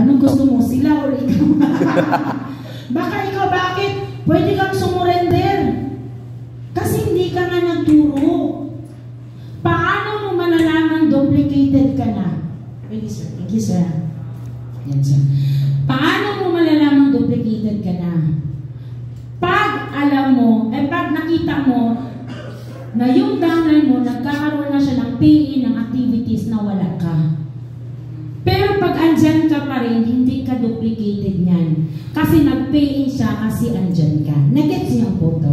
Anong gusto mo? Sila o ikaw? Baka ikaw, bakit? Pwede kang sumurrender. Kasi hindi ka nga nagturo. Paano mo malalaman duplicated ka na? Thank you, sir. Thank you, sir. Yan, sir. Paano mo malalaman duplicated ka na? Pag alam mo, pag nakita mo na yung downline mo, nagkakaroon na siya ng PE ng activities na wala ka. Pero pag andyan ka pa rin, hindi ka duplicated niyan. Kasi nag-PE siya kasi andyan ka. Nag-gets niyo ang photo?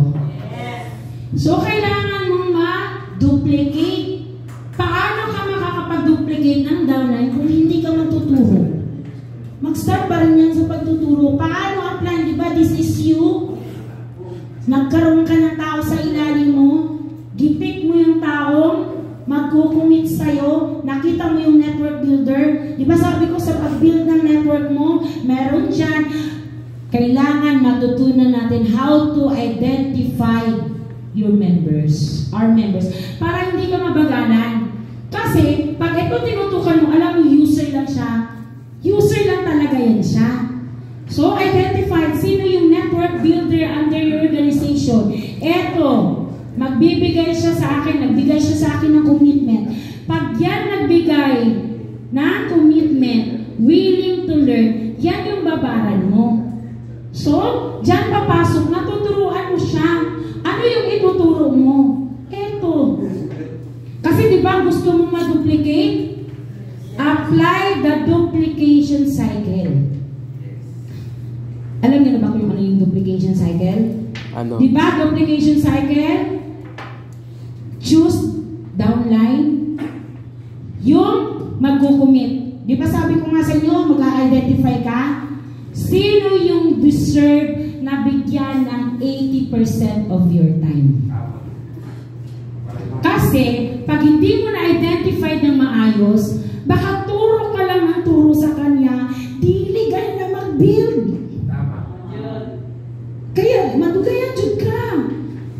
So, kailangan mong ma-duplicate. Paano ka makakapag-duplicate ng downline kung hindi ka magtuturo? Mag-start pa rin yan sa pagtuturo. Paano ang plan? Diba, this is you? Nagkaroon ka ng tao sa ilalim mo. Gipick mo yung taong magkukumit sa'yo. Nakita mo yung network builder. Diba sabi ko sa pag-build ng network mo, meron dyan. Kailangan matutunan natin how to identify your members, our members, para hindi ka mabagalan. Kasi, pag ito tinutukan mo, alam mo, user lang siya. User lang talaga yan siya. So, identify sino yung network builder under your organization. Eto, magbibigay siya sa akin, nagbigay siya sa akin ng commitment. Pag yan nagbigay ng commitment, willing to learn, yan yung babaran mo. So, dyan papasok, natuturuan mo siya. Ano yung ituturo mo? Eto. Kasi di ba gusto mo ma-duplicate? Apply the duplication cycle. Alam niyo na ba kung ano yung duplication cycle? Ano? Di ba duplication cycle? Choose downline. Yung magkukumit. Di ba sabi ko nga sa inyo, mag-identify ka? Sino yung deserve na bigyan ng 80% of your time? Kasi, pag hindi mo na-identify ng maayos, baka turo ka lang ng turo sa kanya, dili ka na mag-build. Kaya, madugayan jud ka.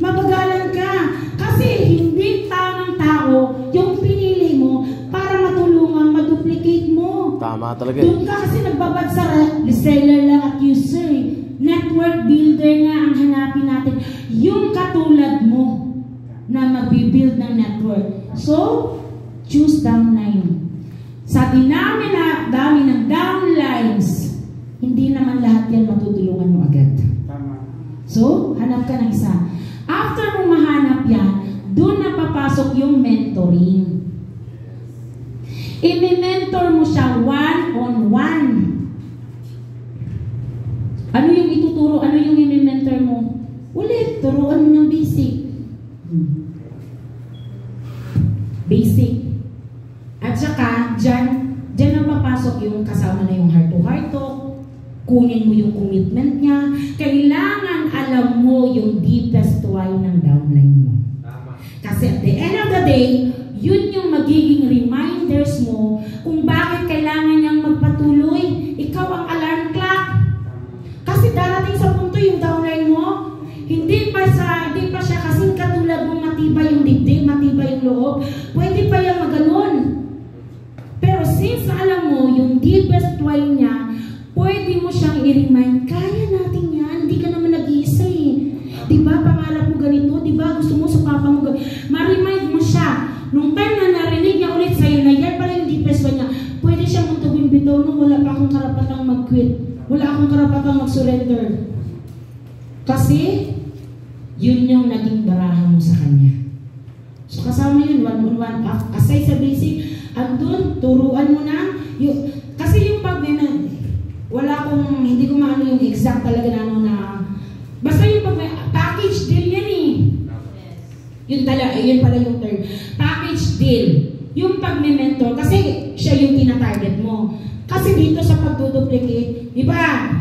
Mabagalan ka. Kasi, hindi tamang tao yung pinili mo para matulungan, maduplicate mo. Tama talaga. Doon ka kasi nagbabad sa reseller lang at user. Network builder nga ang hanapin natin. Yung katulad mo na mag-build ng network. So, choose downline. Sa dami ng downlines, hindi naman lahat yan matutulungan mo agad. So, hanap ka ng isa. After mo mahanap yan, doon na papasok yung mentoring. I-mentor mo siya one-on-one. Ano yung ituturo? Ano yung i-mentor mo? Ulit, turuan mo ng basic. Basic. At saka, dyan ang papasok yung kasama na yung heart-to-heart talk. Kunin mo yung commitment niya. Kailangan alam mo yung deepest why ng downline mo. Kasi at the end of the day, yun yung magiging reminders mo kung bakit kailangan niyang magpatuloy. Ikaw ang alarm clock. Kasi darating sa punto yung downline mo, hindi pa siya kasing katulad mong matibay yung dibdib, matibay yung loob. Pwede pa yung maganon. Pero since alam mo yung deepest why niya, pwede mo siyang i-remind, kaya natin yan, hindi ka naman nag-iisa eh. Diba, pangarap mo ganito, diba, gusto mo sa papa mo ganito. Ma-remind mo siya, nung time na narinig niya ulit sa'yo na yan pala yung deepest why niya, pwede siyang magtugin bitaw, no, wala pa akong karapatang mag-quit. Wala akong karapatang mag-surrender. Kasi, yun yung naging barahan mo sa kanya. So, kasama yun, one-on-one. Aside sa basic, andun, turuan mo na. Kasi yung wala akong, hindi ko maano yung exact talaga na ano na, basta yung package deal yan eh. Yun pala yung term. Package deal. Yung pag-mentor, kasi siya yung tina-target mo. Kasi dito sa pagduduplicate, di ba,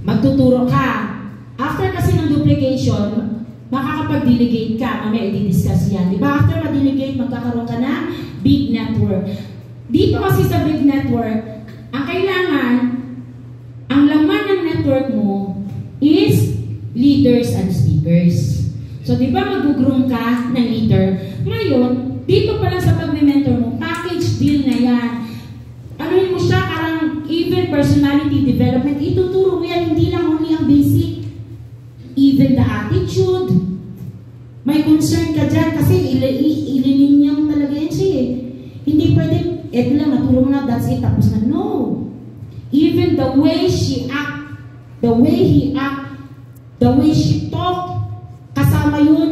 magtuturo ka. After kasi ng duplication, makakapag-delegate ka. Mamaya i-discuss yan. Di ba? After ma-delegate, magkakaroon ka na big network. Dito kasi sa big network, ang kailangan, ang laman ng network mo is leaders and speakers. So, di ba mag-groom ka ng leader? Ngayon, dito pa lang sa pag-mentor mo, package deal na yan. Ano mo siya, parang personality development, ituturo mo yan, hindi lang only ang basic. Even the attitude. May concern ka dyan kasi ililinyang talaga yan siya eh. Hindi pwede, eto lang, naturo mo na, that's it, tapos na. No. Even the way she act, the way he act, the way she talk, kasama yun.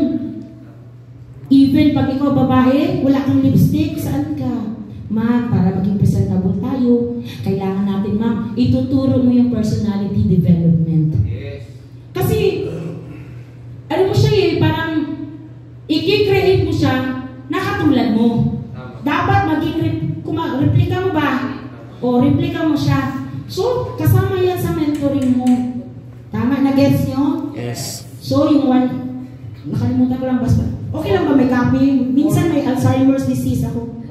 Even pag ikaw babae, wala kang lipstick, saan ka? Ma'am, para maging presentable tayo, kailangan natin, ma'am, ituturo mo yung personality development. Yes. Kasi, ano mo siya eh, parang, i-create mo siya, nakatulad mo. Dapat maging, replika mo ba? O, replika mo siya. So, kasama yan sa mentoring mo. Tama, na-gets nyo? Yes. So, yung one, nakalimutan ko lang, basta, okay lang ba may copy? Minsan may Alzheimer's disease ako.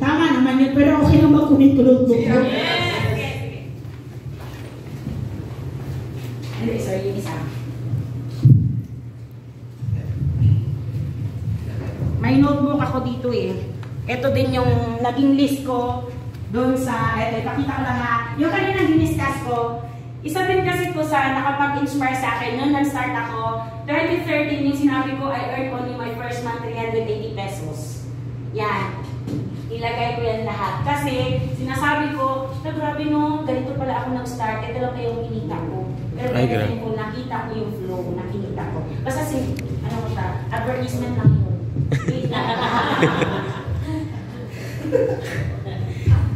Tama naman yun, pero okay lang ba kunin ko notebook ko? Hindi, sorry, yung isa. May notebook ako dito eh. Ito din yung naging list ko doon sa, ipakita ko lang ha. Yung kanina diniscuss ko, isa din kasi po sa nakapag-inspire sa akin. Noon nag-start ako, 2013 yung sinabi ko, I earned only my first month 380 pesos. Yan. Ilagay ko yan lahat. Kasi sinasabi ko, na grabe no, ganito pala ako nag-start. Ito lang kayong kinita ko. Pero ganito ko, nakita ko yung flow, nakikita ko. Basta ano ko siya, advertisement lang yun.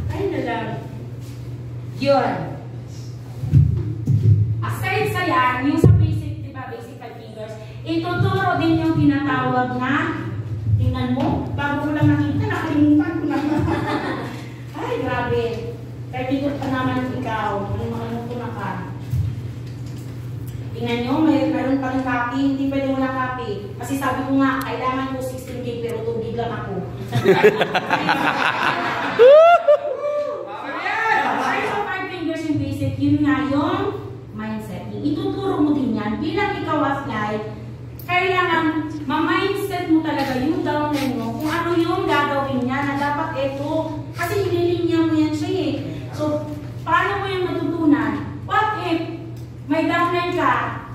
Ay na lang. Yun. Aside sa yan, yung sa basic, diba, basic 5 figures, ituturo din yung tinatawag na, tingnan mo, bago ko lang nakita, nakalimutan ko na. Ay, grabe. Kaya dito pa naman ikaw, ano na ka. Tingnan nyo, mayroon pa rin copy, hindi pwede wala copy. Kasi sabi ko nga, kailangan ko 16 gig pero 2 gig lang ako. Ay, so 5 fingers yung basic, yun nga yung mindset. Ituturo mo din yan. Bilang ikaw apply, kailangan ma-mindset mo talaga yung downline mo kung ano yung gagawin niya na dapat ito. Kasi ililinya mo yan siya eh. So, paano mo yung matutunan? What if may downline ka,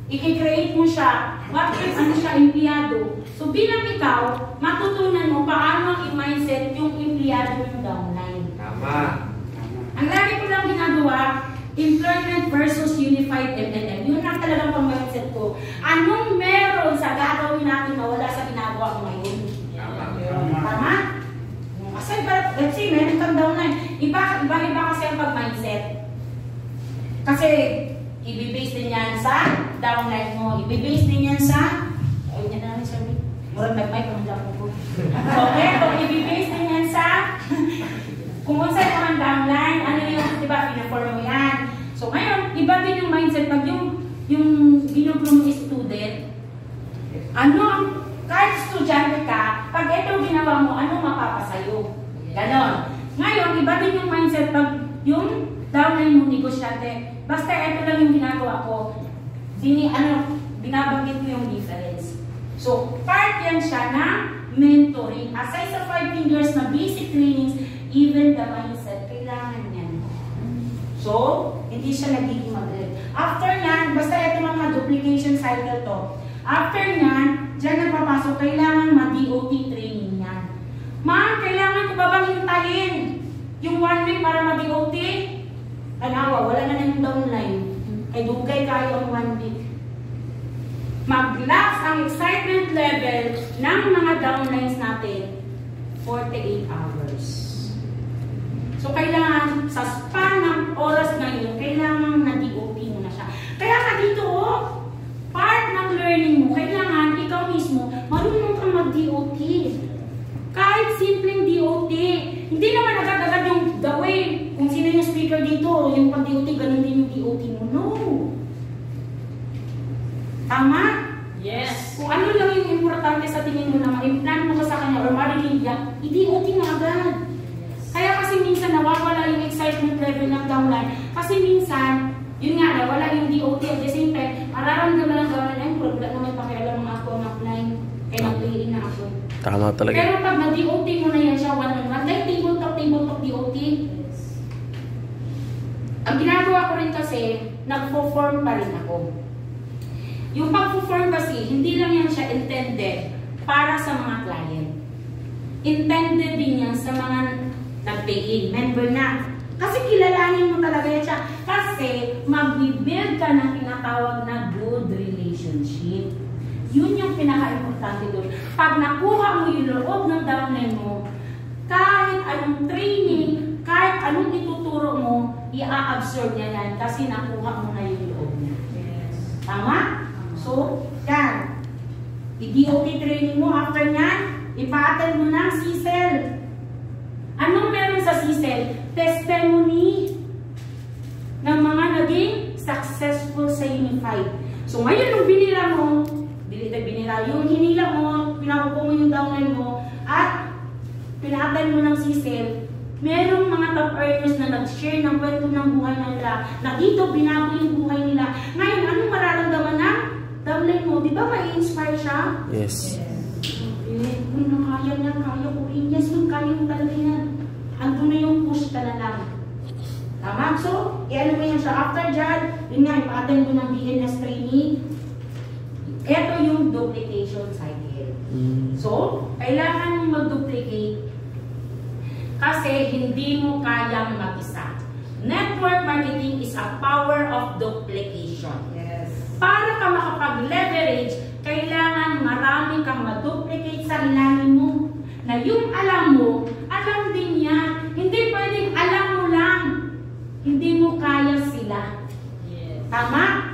i-create mo siya, what if ano siya, empleyado? So, bilang ikaw, matutunan mo paano i-mindset yung empleyado yung downline. Tama. Ang lagi ko lang ginagawa, employment versus unified MLM. Yun ang talagang pang-mindset ko. Anong meron sa gagawin natin na wala sa ginagawa ko ngayon? Tama? Kasi, let's say, meron kang downline. Iba-iba kasi ang pag-mindset. Kasi, ibibase din yan sa downline mo. Ibibase din yan sa, ayun yan namin sabi, murag nag-mic, kung lang ko. Okay, kung ibibase din yan sa, kung saan mo ang downline, ano yung, diba, pinaform mo yan. So ngayon, iba din yung mindset. Pag yung binubro mo student, ano, kahit estudyante ka, pag ito ginawa mo, ano mapapasayo? Ganon. Ngayon, iba din yung mindset. Pag yung downline mo, negosyante, basta ito lang yung ginagawa ko, binabanggit ko yung difference. So, part yan siya na mentoring. Aside sa 5 fingers na basic trainings, even the mindset, kailangan yan. So, hindi siya nagiging madrid. After nyan, basta ito mga duplication cycle to. After nyan, dyan nagpapasok, kailangan ma-DOT training yan. Ma'am, kailangan ko ba bang hintayin yung 1 week para ma-DOT? Anawa, wala na yung downline. Ay dugay kayo ang 1 week. Mag-lax ang excitement level ng mga downlines natin 48 hours. So, kailangan, sa span ng oras ngayon, kailangan na-DOT mo na siya. Kaya nga dito, part ng learning mo, kailangan ikaw mismo, marunong kang mag-DOT. Kahit simpleng DOT. Hindi naman agad-agad yung the way, kung sino yung speaker dito, yung pag-DOT, ganun din yung DOT mo. No. Tama? Yes. Kung ano lang yung importante sa tingin mo na ma-implant mo ka sa kanya or marinig niya, i-DOT mo agad. Kaya kasi minsan nawawala yung excitement level ng downline. Kasi minsan, yun nga, nawala yung DOT at the same time, mararamdaman ng downline, ay, wala naman pakialam mga ako ng upline, kaya nag-clearing na ako. Tama talaga. Pero pag nag-DOT mo na yan siya, one-on-one, like tabletop DOT, Ang ginagawa ko rin kasi, nagpo-form pa rin ako. Yung pag-form kasi, hindi lang yan siya intended para sa mga client. Intended din yan sa mga nag-pay-in, member na. Kasi kilalanin mo talaga yan siya. Kasi mag-build ka ng tinatawag na good relationship. Yun yung pinaka-importante doon. Pag nakuha mo yung loob ng downline mo, kahit anong training, kahit anong ituturo mo, i-absorb niya yan kasi nakuha mo na yung loob niya. Yes. Tama? So, yan. I-DOT training mo, after nyan, ipa-attend mo ng CSEL. Anong meron sa CSEL? Testimony ng mga naging successful sa Unified. So, ngayon nung binila mo, yung hinila mo, pinakupo mo yung downline mo, at pina-attend mo ng CSEL, merong mga top earners na nag-share ng kwento ng buhay nila, na dito binago yung buhay nila. Ngayon, anong mararamdaman ng downline mo? Di ba may-inspire siya? Yes. Uy, kaya niya, kaya ko rin. Yes, kaya mo talaga yan. Ando na yung push ka na lang. Tama? So, i-ano mo yan siya. After dyan, yun nga, ipa-attend mo ng BNS training. Ito yung duplication cycle. So, kailangan mong mag-duplicate kasi hindi mo kayang mag-isa. Network marketing is a power of duplication. Yes. Para ka makapag-leverage, kailangan marami kang ma-duplicate sa ilalim mo. Na yung alam mo, alam din niya. Hindi pwedeng alam mo lang. Hindi mo kaya sila. Yes. Tama?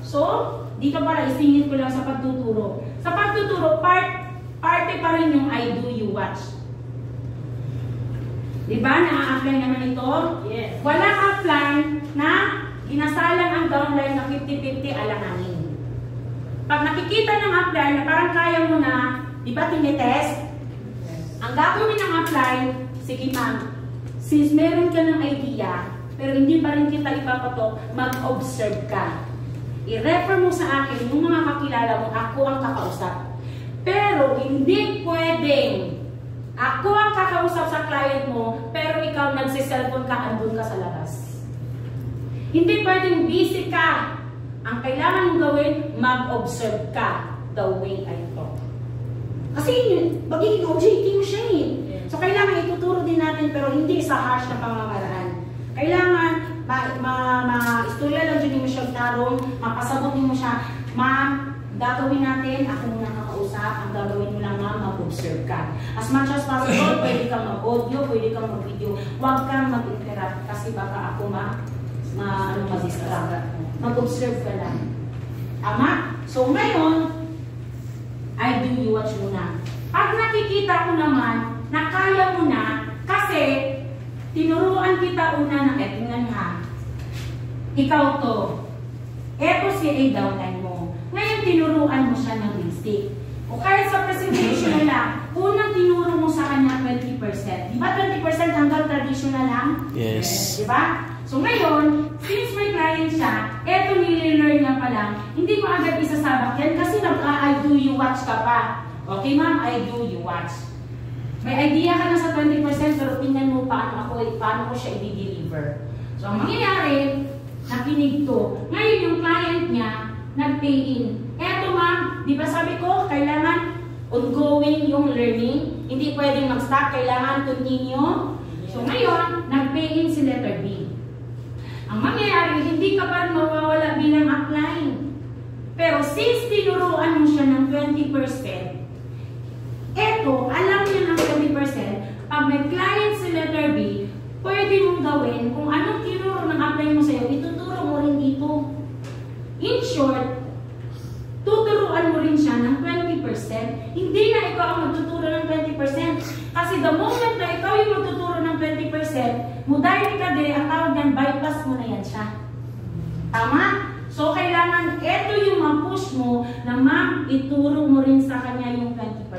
So, dito para isingit ko lang sa pagtuturo. Sa pagtuturo, parte pa rin yung I do, you watch. Diba? Na-apply naman ito? Yes. Walang apply na inasalang ang downline na 50-50 alanganin. Pag nakikita ng apply na parang kaya mo na, di ba tinitest? Yes. Ang gagawin ng apply, sige ma'am, since meron ka ng idea, pero hindi pa rin kita ipapatok, mag-observe ka. I-refer mo sa akin yung mga kakilala mo, ako ang kakausap. Pero hindi pwedeng ako ang kakausap sa client mo, pero ikaw nagsiselfone ka, andun ka sa labas. Hindi pwedeng busy ka. Ang kailangan mong gawin, mag-observe ka the way I talk. Kasi magiging OJT mo siya eh. So kailangan ituturo din natin, pero hindi sa harsh na pamamaraan. Kailangan ma-istorya lang dyan mo siya tarong, mapasagutin mo siya, ma'am, gagawin natin, ako muna kakausap, ang gagawin mo lang ma'am, mag-observe ka. As much as possible, pwede kang mag-audio, pwede kang mag-video, huwag kang mag-interact kasi baka ako mag-distract. Mag-observe ka lang. Tama? So ngayon, I do you watch muna. Pag nakikita ko naman na kaya mo na, kasi tinuruan kita una ng tingnan ha. Ikaw to. Eto si A downline mo. Ngayon tinuruan mo siya ng basic. O kahit sa presentation na lang, unang tinuro mo sa kanya 20%. Di ba 20% hanggang traditional lang? Yes. Di ba? So ngayon, since may client siya, eto nililearn niya pa lang, hindi mo agad isasabak yan kasi I do you watch ka pa. Okay ma'am, I do you watch. May idea ka na sa 20% pero tingnan mo paano ko siya i-deliver. So ang mangyayari, nakinig to. Ngayon yung client niya, nag-pay in. Eto ma'am, di ba sabi ko, kailangan ongoing yung learning. Hindi pwedeng mag-stop, kailangan continue. So ngayon, nag-pay in si letter B. Ang mangyayari, hindi ka pa mawawala bilang upline. Pero since tinuruan mo siya ng 20%, eto, alam niya ng 20%, pag may client si letter B, pwede mong gawin kung anong tinuro ng upline mo sa'yo, ituturo mo rin dito. In short, tuturuan mo rin siya ng 20%. Hindi na ikaw ang magtuturo ng 20%. Kasi the moment na ikaw yung magtuturo ng 20%, mudahil ka din, ang tawag yan, bypass mo na yan siya. Tama? So, kailangan, ito yung ma-push mo na ma'am, ituro mo rin sa kanya yung 20%.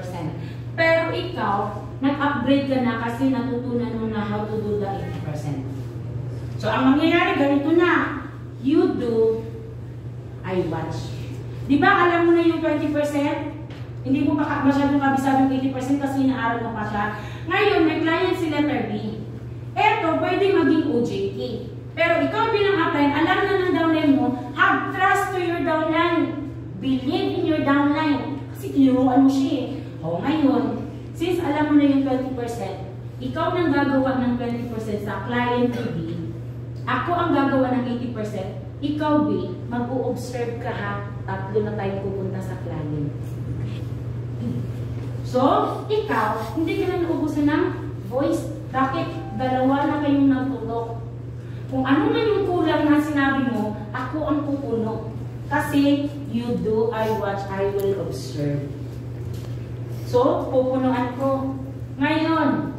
Pero ikaw, nag-upgrade ka na kasi natutunan mo na how to do the 80%. So, ang mangyayari, ganito na. You do, I watch. Di ba alam mo na yung 20%? Hindi mo pa masyadong kabisado yung 80% kasi inaaral mo pa siya. Ngayon, may client si letter B. Eto, pwede maging OJT. Pero ikaw bilang upline, alam na ng downline mo, have trust to your downline. Believe in your downline. Kasi tinuruan mo siya eh. O ngayon, since alam mo na yung 20%, ikaw nang gagawa ng 20% sa client B, ako ang gagawa ng 80%, ikaw B, mag-o-observe ka ha, tatlo na tayo pupunta sa client. So, ikaw, hindi ka na naubusan ng voice. Bakit? Dalawa na kayong nagtutok. Kung ano man yung kulang na sinabi mo, ako ang pupuno. Kasi, you do, I watch, I will observe. So, pupunuan ko. Ngayon,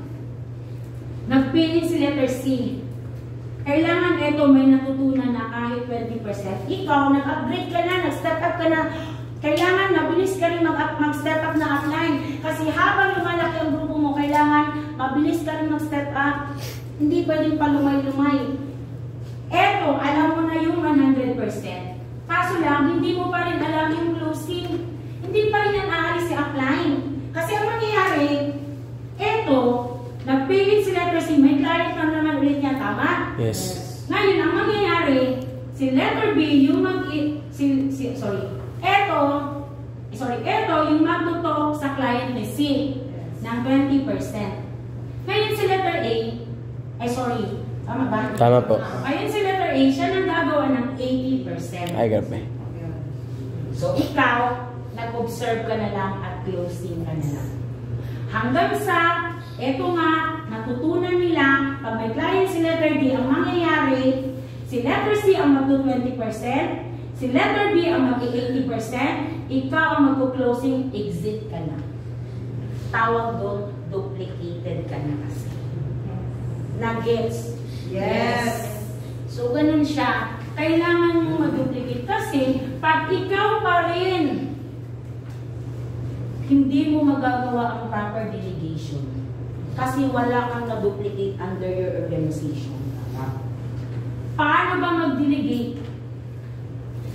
nagpili si letter C. Kailangan ito may natutunan na kahit 20%. Ikaw, nag-upgrade ka na, nag-step up ka na. Kailangan mabilis ka rin mag-step up na upline. Kasi habang lumalaki ang grupo mo, kailangan mabilis ka rin mag-step up. Hindi pwedeng palumay-lumay. Eto, alam mo na yung 100%. Kaso lang, hindi mo pa rin alam yung closing. Hindi pa rin yan aalis si upline. Kasi ang mangyayari, eto, nagpilit si letter C, may client na naman ulit niya, tama? Yes. Ngayon, ang mangyayari, si letter B, yung Eto yung magtutok sa client ni C ng 20%. Ngayon si letter A, tama ba? Tama po. Ngayon si letter A, siya nang gagawa ng 80%. Ay, grabe. So ikaw, nag-observe ka na lang at closing ka na lang. Hanggang sa, eto nga, natutunan nila, pag may client si letter D, ang mangyayari, si letter C ang mag-20%, si letter B ang mag-80%, ikaw ang mag-closing, exit ka na. Tawag doon, duplicated ka na kasi. Nag-gets? Yes. So, ganun siya. Kailangan mo mag-duplicate kasi pag ikaw pa rin, hindi mo magagawa ang proper delegation. Kasi wala kang na-duplicate under your organization. Paano ba mag-delegate?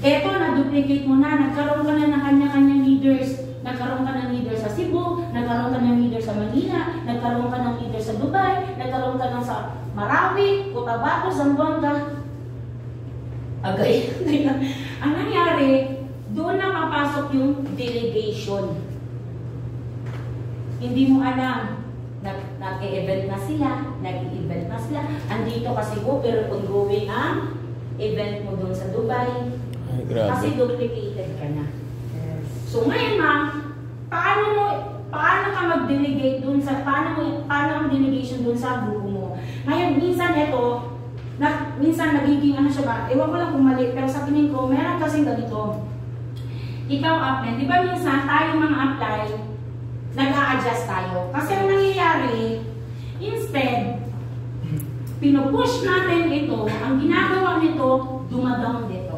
Eto, na-duplicate mo na, nagkaroon ka na ng kanya-kanyang leaders. Nagkaroon ka ng leader sa Cebu, nagkaroon ka ng leader sa Manila, nagkaroon ka ng leader sa Dubai, nagkaroon ka ng sa Marawi, Cotabato, Zamboanga. Agay. Ang nangyari, doon na papasok yung delegation. Hindi mo alam, nag-e-event na sila, nag-e-event na sila. Andito kasi ko, pero ongoing ang event mo doon sa Dubai. Ay, grabe. Kasi duplicated ka na. So ngayon ma'am, paano ka mag-delegate dun sa, paano ang delegation dun sa grupo mo? Ngayon, minsan ito, minsan nagiging ano siya ba, ewan ko lang kung mali, pero sa tingin ko, meron kasing ganito. Ikaw upline, di ba minsan tayo mga apply, nag-a-adjust tayo. Kasi ang nangyayari, instead, pinupush natin ito, ang ginagawa nito, dumadown dito.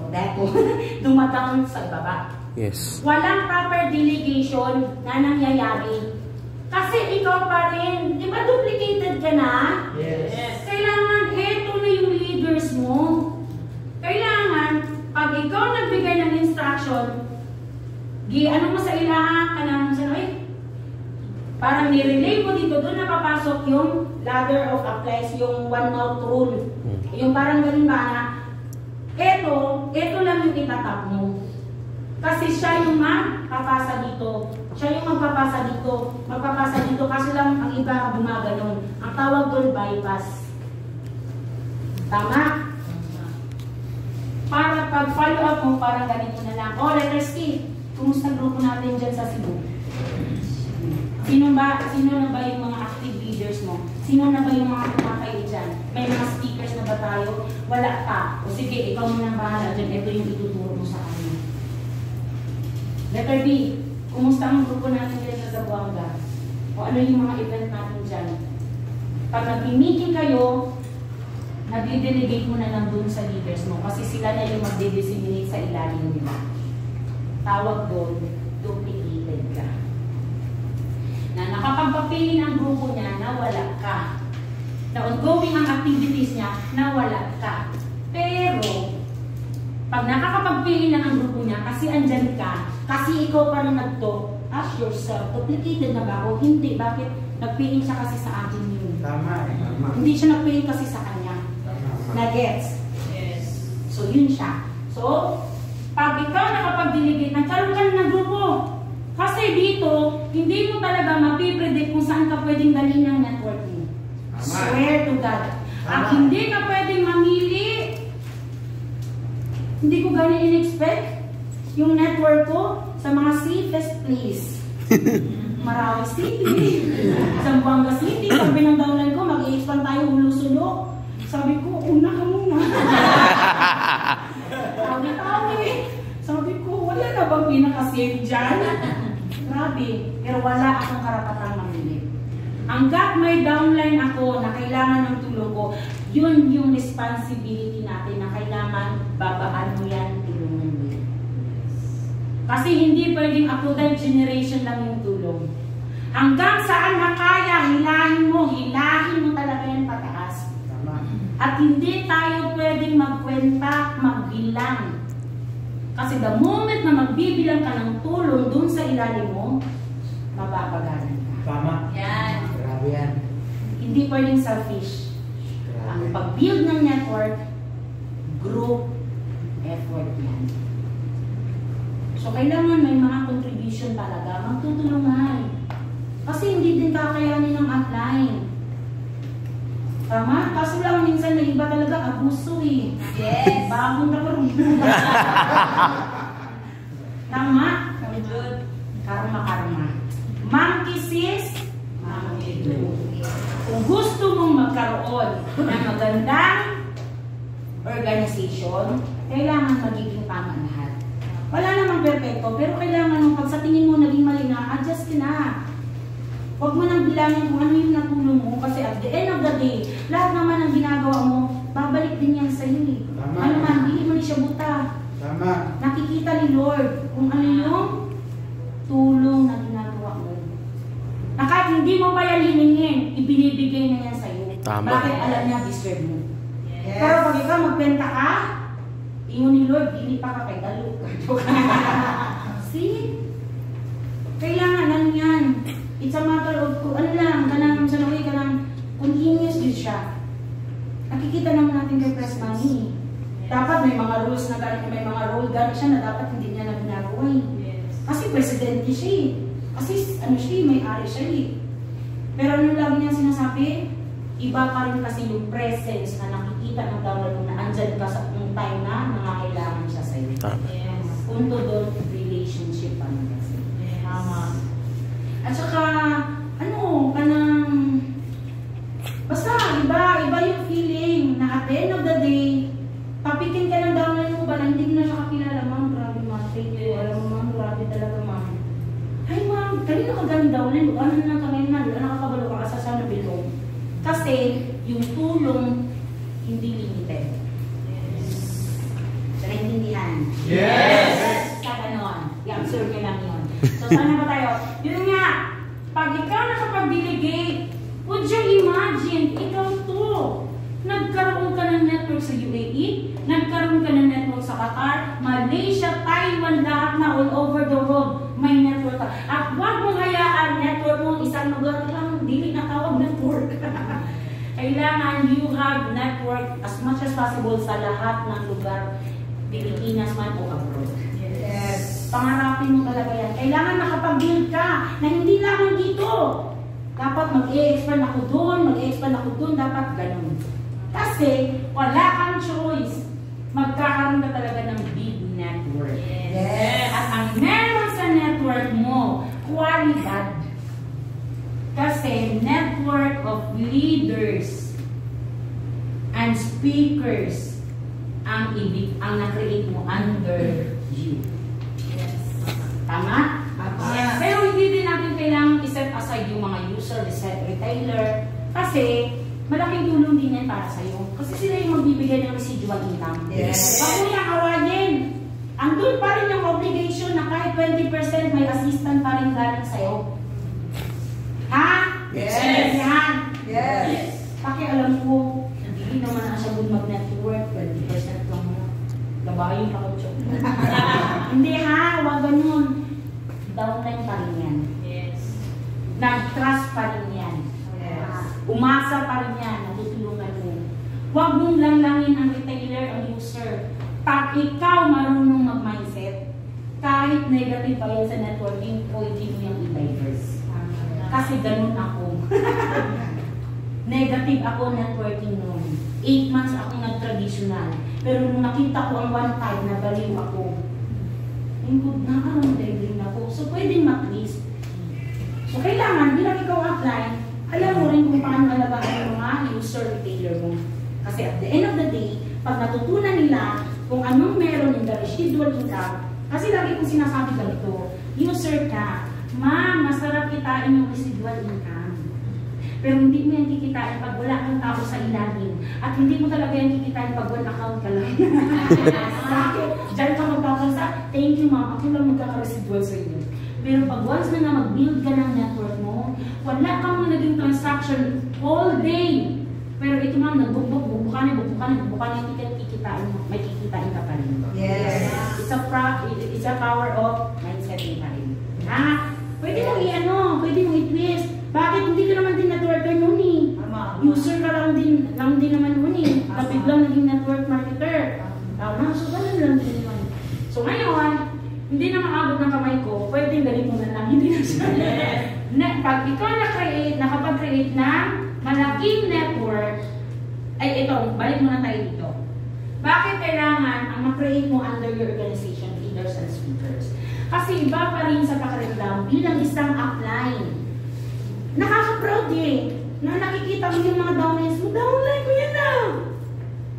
Dumadown sa ibaba. Yes. Walang proper delegation na nangyayari. Kasi ikaw pa rin, di ba duplicated ka na? Yes. Kailangan, eto na yung leaders mo. Kailangan, pag ikaw nagbigay ng instruction, ano mo sa ilaha, kanang sa parang nirelay mo dito, doon napapasok yung ladder of applies, yung one mouth rule. Yung parang ganun ba na, eto lang yung itatap mo. Kasi siya yung magpapasa dito. Siya yung magpapasa dito. Magpapasa dito kasi lang ang iba gumaganon. Ang tawag doon, bypass. Tama? Para pag-follow up mo, parang ganito na lang. Oh, letter C. Kumusta grupo natin dyan sa Cebu? Sino na ba yung mga active leaders mo? Sino na ba yung mga kumakain dyan? May mga speakers na ba tayo? Wala pa. O sige, ikaw mo nang bahala dyan. Ito yung ituturo mo sa kanya. Letter B. Kumusta ang grupo natin dyan sa Zamboanga? O ano yung mga event natin dyan? Pag nag-meeting kayo, nag-delegate mo na lang dun sa leaders mo kasi sila na yung mag-disseminate sa ilalim nila. Tawag doon, duplicated ka. Na nakapagpapili ng grupo niya, nawala ka. Na ongoing ang activities niya, nawala ka. Pero, pag nakakapagpili na ang grupo niya, kasi andyan ka, kasi ikaw pa rin nagto, ask yourself, duplicated na ba ako? Hindi. Bakit? Nagpili siya kasi sa akin yun. Tama. Hindi siya nagpili kasi sa kanya. Tama. Na-gets. siya. So, pag ikaw nakapag-delegate, nagkaroon ka ng grupo. Kasi dito, hindi mo talaga mapipredict kung saan ka pwedeng dalhin ng network mo. Swear to God. Ang hindi ka pwedeng mamili, hindi ko ganun in-expect yung network ko sa mga safest place. Marawi City, Zamboanga City, pag binang-downline ko, mag-i-expand tayo ulo-sulo. Sabi ko, una ka muna. Sabi ko, wala na bang pinaka-safe dyan? Grabe, pero wala akong karapatang mamili. Hanggat may downline ako na kailangan ng tulong ko, yun yung responsibility natin na kailangan babaan mo yan, tulungan mo yan. Kasi hindi pwedeng ako dahil generation lang yung tulong. Hanggang saan na kaya, hilahin mo talaga yan pataas. At hindi tayo pwedeng magkwenta, magbilang. Kasi the moment na magbibilang ka ng tulong dun sa ilalim mo, mapapagalan ka. Tama. Yan. Grabe yan. Hindi pwedeng selfish. Ang pag-build ng network, group effort yan. So, kailangan may mga contribution talaga. Magtutulungan. Kasi hindi din kakayanin ng upline. Tama? Kaso lang minsan na iba talaga abuso eh. Yes. Bagong nakarong. Tama? Good. Karma. Monkey sees, monkey do. Kung gusto mong magkaroon ng magandang organization, kailangan magiging tama lahat. Wala namang perfecto, pero kailangan nung pag sa tingin mo naging mali na, adjust ka na. Huwag mo nang bilangin kung ano yung natulong mo kasi at the end of the day, lahat naman ng ginagawa mo, babalik din yan sa iyo. Tama. Ano man, hindi mo ni siya buta. Tama. Nakikita ni Lord kung ano yung tulong na ginagawa mo. Na kahit hindi mo pa yan hiningin, ibinibigay na yan sa iyo. Tama. Bakit alam niya deserve mo? Yes. Pero pag ikaw magbenta ka, ingon ni Lord, dili pa ka kay dalo. See? Kailangan ano yan. It's a matter of, ano lang, kanang sa naway, kanang continuous din siya. Nakikita naman natin kay Press Money. Dapat may mga rules na gano'n, may mga rule gano'n siya na dapat hindi niya na ginagawa eh. Kasi presidente siya eh. Kasi ano siya eh, may-ari siya eh. Pero ano lagi niya sinasabi? Iba pa rin kasi yung presence na nakikita ng download mo na andyan ka sa yung time na nangangailangan siya sa iyo. Yes. Punto doon, relationship pa rin kasi. Yes. Tama. At saka, ano, kanang, basta, iba yung feeling na at the end of the day, papikin ka ng downline mo ba na hindi na siya kakilala, ma'am, grabe ma'am, thank you, alam mo ma'am, grabe talaga ma'am. Ay ma'am, kanina ka galing downline, ano na ka ngayon na, nakakabalo ka sa sana bilong. Kasi, yung tulong, hindi limited. Yes. So, naintindihan? Yes! Sa ganon, i-observe nyo lang yun. So, sana ba tayo? Yun nga, pag ikaw nakapag-delegate, would you imagine, ikaw to, nagkaroon ka ng network sa UAE, nagkaroon ka ng network sa Qatar, Malaysia, Taiwan, lahat na all over the world, may network ka. At huwag mong hayaan network mo, isang lugar lang, dili na tawag network. Kailangan you have network as much as possible sa lahat ng lugar, Pilipinas man o abroad. Yes. Pangarapin mo talaga yan. Kailangan nakapag-build ka na hindi lamang dito. Dapat mag-e-expand ako doon, mag-e-expand ako doon, dapat ganun. Kasi wala kang choice. Magkakaroon ka talaga ng big network. Yes. At ang meron sa network mo, kwalidad. Kasi network of leaders and speakers ang na-create mo under you. Yes. Tama? Yes. Pero hindi din natin kailangan i-set aside yung mga user, retailer, kasi malaking tulong din yan para sa'yo. Kasi sila yung magbibigay ng residual income. Yes. Huwag mo niyang awayin. Andun pa rin yung obligation na kahit 20% may assistant pa rin galing sa'yo. Ha? Yes. Yan. Yes. Pakialam ko, hindi naman na siya good mag-network, 20% lang mo. Labayin pa ko siya. Hindi ha, huwag ganun. Downline pa rin yan. Yes. Nag-trust pa rin yan. Yes. Umasa pa rin yan, natutulungan mo. Huwag mong langlangin ang retailer, ang user. Pag ikaw marunong mag-mindset, kahit negative pa yan sa networking, pwede mo yung i-diverse. Kasi ganun ako. Negative ako networking noon. 8 months akong nag-traditional. Pero nung nakita ko ang one time na baliw ako, nakakaramdam din ako. So, pwedeng mag-list. So, kailangan, bilang ikaw apply, alam mo rin kung paano alagaan yung mga user retailer mo. Kasi at the end of the day, pag natutunan nila kung anong meron in the residual income, kasi lagi kong sinasabi ganito, user ka, masarap kitain yung residual income. Pero hindi mo yan kikitain pag wala kang tao sa ilalim. At hindi mo talaga yan kikitain pag one account ka lang. Bakit? Diyan ka magpapansa, thank you ma'am, ako lang magkaka-residual sa inyo. Pero pag once na mag-build ka ng network mo, wala kang naging transaction all day. Pero ito ma'am, bubukanin, kikitain mo, may kikitain ka pa rin. Yes. It's a power of mindsetting pa rin. Pwede mong pwede mong i-twist. Bakit hindi ka naman din networker noon eh? User ka lang din naman noon eh. Kapit lang naging network marketer. So ganun lang din naman. So ngayon, hindi na maabot ng kamay ko, pwedeng galing mo na lang, hindi na siya. Pag ikaw nakapag-create ng malaking network, ay ito, balik muna tayo dito. Bakit kailangan ang ma-create mo under your organization, leaders and speakers? Kasi iba pa rin sa pakiramdam bilang isang upline. Nakaka-proud eh, na nakikita mo yung mga downlines mo, downline ko yan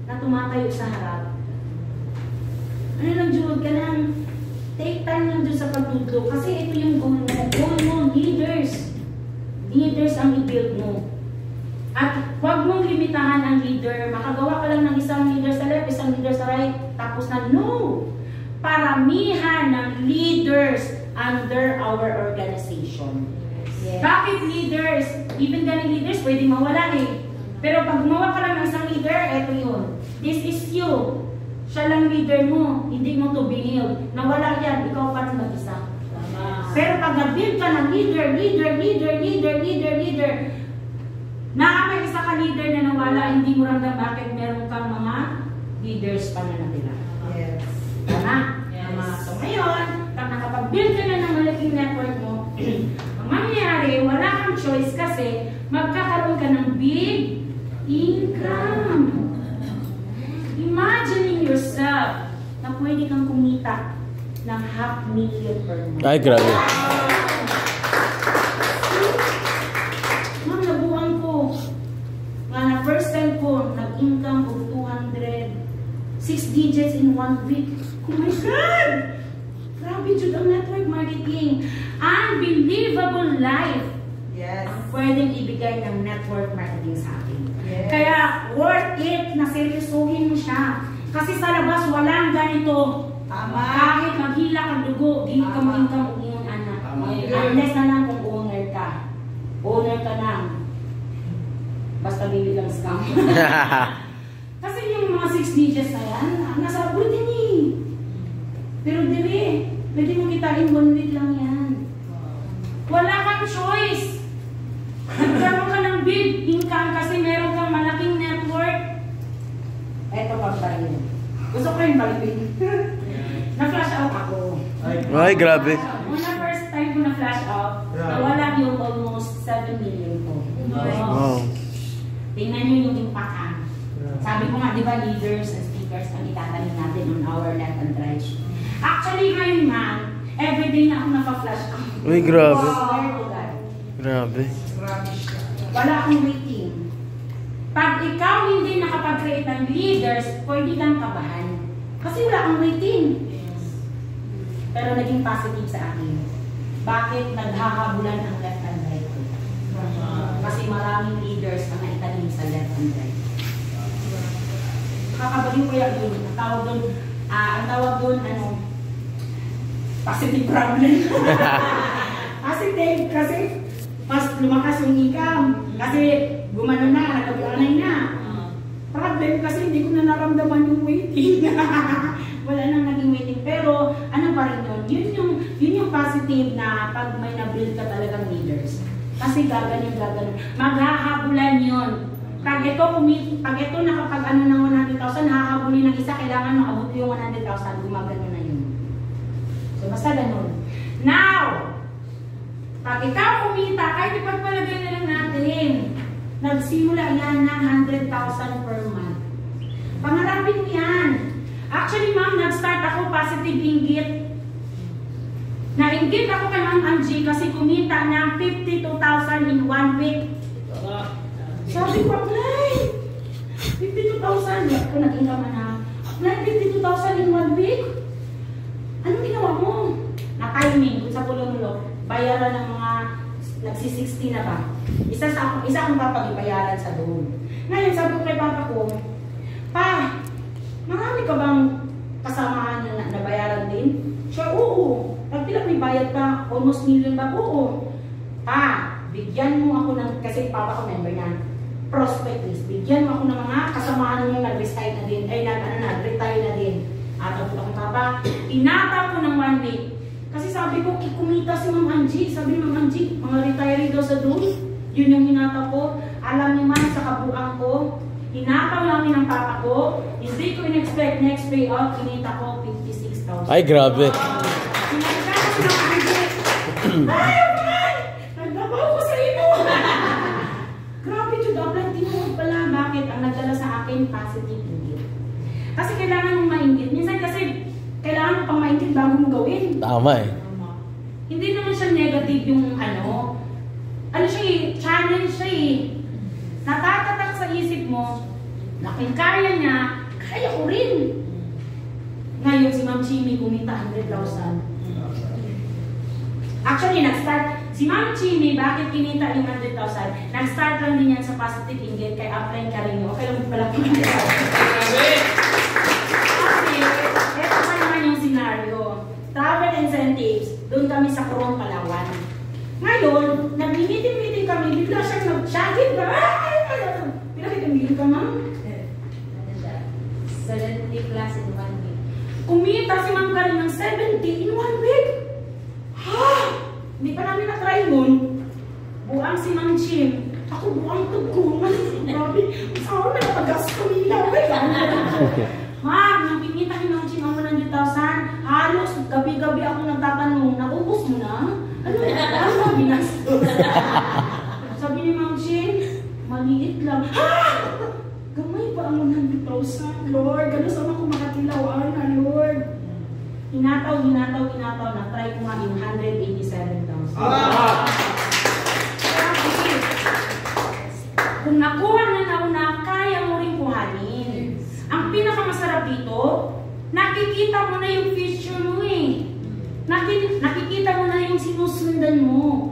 na tumatayo sa harap. Ano lang, Jude, ka lang, take time lang dun sa pagtutlo, kasi ito yung goal mo, leaders. Leaders ang i-build mo. At huwag mong limitahan ang leader, makagawa ka lang ng isang leader sa left, isang leader sa right, tapos na, no! Paramihan ng leaders under our organization. Yes. Bakit leaders? Even galing leaders, pwede mawala eh. Pero pag gumawa ka lang ng isang leader, eto yun. This is you. Siya lang leader mo, hindi mo to build. Nawala yan, ikaw pa rin mag-isa. Pero pag nag-build ka ng leader, may isa ka leader na nawala, hindi mo ramdam bakit meron kang mga leaders pa na natira. Yes. Tama? Yes. So ngayon, pag nakapag-build ka na ng malaking network mo, ang mangyayari, wala kang choice kasi magkakaroon ka ng big income. Imagining yourself na pwede kang kumita ng 500,000 per month. Ay, grabe. Ma'am, nabuhan ko. Na first time ko, nag-income of 6 digits in 1 week. Oh my God! Grabe, Jude, ang network marketing. Unbelievable life. Yes. Ang pwedeng ibigay ng network marketing sa atin. Yes. Kaya, worth it na seryosohin mo siya. Kasi sa labas, walang ganito. Tama. Kahit maghila kang dugo, di ka mo income o iyong anak. Unless na lang kung owner ka. Owner ka lang. Basta bibilang scam. Kasi yung mga 6 digits na yan, nasa abroad din eh. Pero dili, pwede mo kitain 1 week lang yan. Wala kang choice. Nagkaroon ka ng big income kasi meron kang malaking network. Eto pa ba yun? Gusto ko yung balikin. Na-flash out ako. Ay, grabe. Una first time ko na-flash out, nawala yung almost 7 million ko. Wow. Tingnan nyo yung impact. Sabi ko nga, di ba, leaders and speakers ang itatanim natin on our left and right. Actually, ngayon nga, everyday na ako naka-flash out. Uy, grabe. Swear to God. Grabe. Wala akong waiting. Pag ikaw hindi nakapag-create ng leaders, pwede kang kabahan. Kasi wala akong waiting. Pero naging positive sa akin. Bakit naghahabulan ang left and right ko? Kasi maraming leaders ang naitanim sa left and right. Kakabaliw ko yan doon. Ang tawag doon, positive problem. Positive kasi mas lumakas yung income. Kasi gumano na, nagkabilanay na. Problem kasi hindi ko na naramdaman yung waiting. Wala nang naging waiting. Pero ano pa rin yun? Yun yung positive na pag may na-build ka talagang leaders. Kasi gaganyan. Maghahabulan yun. Pag ito nakapag ng 100,000, hahabulin ng isa, kailangan maabot yung 100,000, gumagano na yun. So, basta ganun. Now, pag ikaw kumita, kahit ipagpalagay na lang natin, nagsimula yan ng 100,000 per month. Pangarapin mo yan. Actually, ma'am, nag-start ako positive inggit. Nainggit ako kay Ma'am Angie kasi kumita ng 52,000 in 1 week. Sabi ko, Nay, 52,000. Ako nag-income na. Nay, 52,000 in 1 week? Anong ginawa mo? Na-timing, kung sa pulo-mulo, bayaran ng mga nagsi-60 na ba? Isa akong papag-ibayaran sa doon. Ngayon, sabi ko kay Papa ko, Pa, marami ka bang kasamahan na nabayaran din? Siya, oo. Pagpila may bayad pa, almost million ba? Oo. Pa, bigyan mo ako ng, kasi Papa ko member niyan, prospect list. Bigyan mo ako ng mga kasamahan mo nag-retire na din, ay nag-retire na din. At ako kay Papa, inata ko ng 1 week. Kasi sabi ko, kumita si Ma'am Angie. Sabi ni Ma'am Angie, mga retiree daw sa doon. Yun yung hinata ko. Alam niyo man sa kabuang ko, hinataw namin ng Papa ko. Hindi ko in-expect next payout, kinita ko 56,000. Ay, grabe. Sinagka ko si Ma'am Angie. Ay, okay! Nagdabaw ko sa ino! Grabe, Judaplan, tinuod pala. Bakit? Ang nagdala sa akin, positive inggit. Kasi kailangan mong mainggit. Minsan kasi, kailangan mo pang mainggit bago mo gawin. Tama eh. Hindi naman siya negative yung ano siya eh, challenge siya eh. Natatatak sa isip mo, na kung kaya niya, kaya ko rin. Ngayon si Ma'am Chimi kumita 100,000. Actually, nag-start, si Ma'am Chimi, bakit kinita yung 100,000? Nag-start lang din yan sa positive inggit kay Upline Carino. Okay lang pala po. Kasi, ito pa naman yung scenario. Travel incentives, doon kami sa Coron, Palawan. Ngayon, nag-meeting kami, bigla siyang nag-shagin ka. Pinakita ka, ma'am? 70 plus in 1 week. Kumita si Ma'am Karen ng 70 in 1 week. Ha? Hindi pa namin na-try yun. Buang si Ma'am Chim. Ako buang tugkungan. Grabe. Saan na nakagas ko nila? Ma'am, nang pinita ni Ma'am Chim ang 100,000, halos gabi-gabi ako nagtatanong, naubos mo na? Ano ba binastos? Sabi ni Ma'am Chim, maliit lang. Ha? Gamay pa ang 100,000, Lord. Gano'n saan ako makatilawan na, Lord. Hinataw, na-try ko nga yung 187,000. Kung nakuha na kaya mo rin kuhanin. Ang pinakamasarap dito, nakikita mo na yung future mo eh. Nakikita mo na yung sinusundan mo.